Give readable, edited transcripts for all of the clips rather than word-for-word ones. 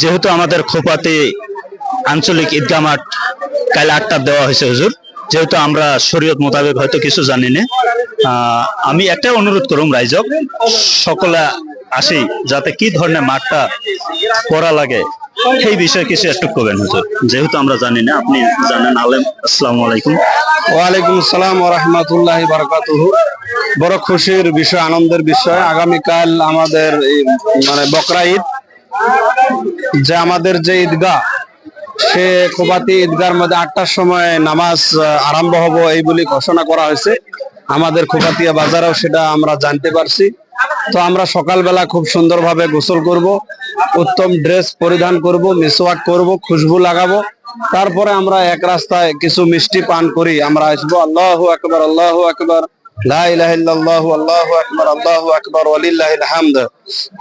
যেহেতু আমাদের খোপাতে আঞ্চলিক ঈদগাহ মাঠ কাল 8টা দেওয়া হয়েছে হুজুর, যেহেতু আমরা শরীয়ত মোতাবেক হয়তো কিছু জানি না, আমি একটা অনুরোধ করুম রাইজক সকলে আসি যাতে কি ধরনের মাঠটা করা লাগে সেই বিষয়ে কিছু একটু করবেন হুজুর, যেহেতু আমরা জানি না, আপনি জানেন। আলেম, আসসালামু আলাইকুম। ওয়ালাইকুম আসসালাম ওয়া রাহমাতুল্লাহি ওয়া বারাকাতুহু। বড় খুশির বিষয়, আনন্দের বিষয়, আগামীকাল আমাদের মানে বকরা ঈদ, যে আমাদের যে ঈদগাহ, সে খোবাতি ঈদগাহর মধ্যে 8টার সময় নামাজ আরম্ভ হবো এই বলে ঘোষণা করা হয়েছে। আমাদের খোবাতিয়া বাজারেও সেটা আমরা জানতে পারছি। তো আমরা সকালবেলা খুব সুন্দরভাবে গোসল করব, উত্তম ড্রেস পরিধান করব, মিসওয়াক করব, খুশবু লাগাবো, তারপরে আমরা এক রাস্তায় কিছু মিষ্টি পান করি আমরা আসবো। আল্লাহু আকবার, আল্লাহু আকবার, লা ইলাহা ইল্লাল্লাহু, আল্লাহু আকবার, আল্লাহু আকবার, ওয়ালিল্লাহিল হামদ,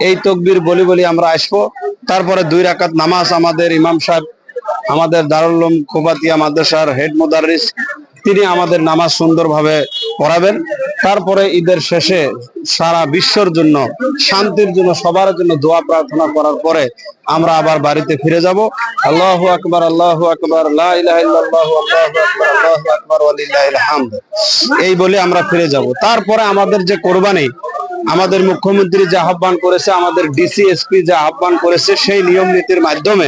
এই তাকবীর বলি বলি আমরা আসবো। তারপরে 2 রাকাত নামাজ আমাদের ইমাম সাহেব, আমাদের দারুল উলুম খোবাতিয়া মাদ্রাসার হেড মুদাররিস, তিনি আমাদের নামাজ সুন্দরভাবে পড়াবেন। তারপরে ঈদের শেষে সারা বিশ্বর জন্য, শান্তির জন্য, সবার জন্য দোয়া প্রার্থনা করার পরে আমরা আবার বাড়িতে ফিরে যাব। আল্লাহু আকবার, আল্লাহু আকবার, লা ইলাহা ইল্লাল্লাহু, আল্লাহু আকবার, আল্লাহু আকবার, ওয়ালিল্লাহিল হামদ, এই বলে আমরা ফিরে যাব। তারপরে আমাদের যে কোরবানি, আমাদের মুখ্যমন্ত্রী যে আহ্বান করেছে, আমাদের ডিসি এসপি যে আহ্বান করেছে, সেই নিয়ম নীতির মাধ্যমে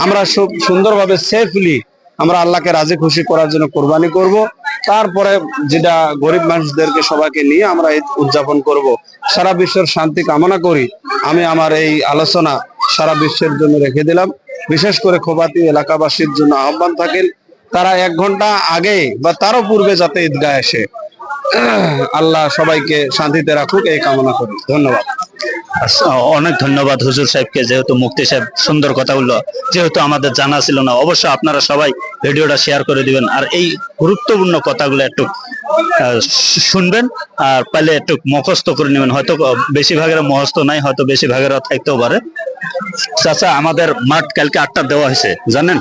আমরা খুব সুন্দরভাবে সেফলি আমরা আল্লাহকে রাজি খুশি করার জন্য কোরবানি করব। তারপরে যেটা গরিব মানুষদেরকে সবাইকে নিয়ে আমরা ঈদ উদযাপন করব। সারা বিশ্বের শান্তি কামনা করি। আমি আমার এই আলোচনা সারা বিশ্বের জন্য রেখে দিলাম। বিশেষ করে খোবাতি এলাকাবাসীর জন্য আহ্বান থাকেন, তারা 1 ঘন্টা আগে বা তারও পূর্বে যাতে ঈদগাহ আসে। আল্লাহ সবাইকে শান্তিতে রাখুক, এই কামনা করি। ধন্যবাদ। অনেক ধন্যবাদ হুজুর সাহেবকে, যেহেতু মুফতি সাহেব সুন্দর কথা বললো, যেহেতু আমাদের জানা ছিল না। অবশ্যই আপনারা সবাই ভিডিওটা শেয়ার করে দিবেন, আর এই গুরুত্বপূর্ণ কথাগুলো একটু শুনবেন, আর পাইলে একটু মুখস্থ করে নেবেন। হয়তো বেশিরভাগের মুখস্থ নাই, হয়তো বেশিরভাগের থাকতেও পারে। চাচা, আমাদের মাঠ কালকে 8টা দেওয়া হয়েছে, জানেন?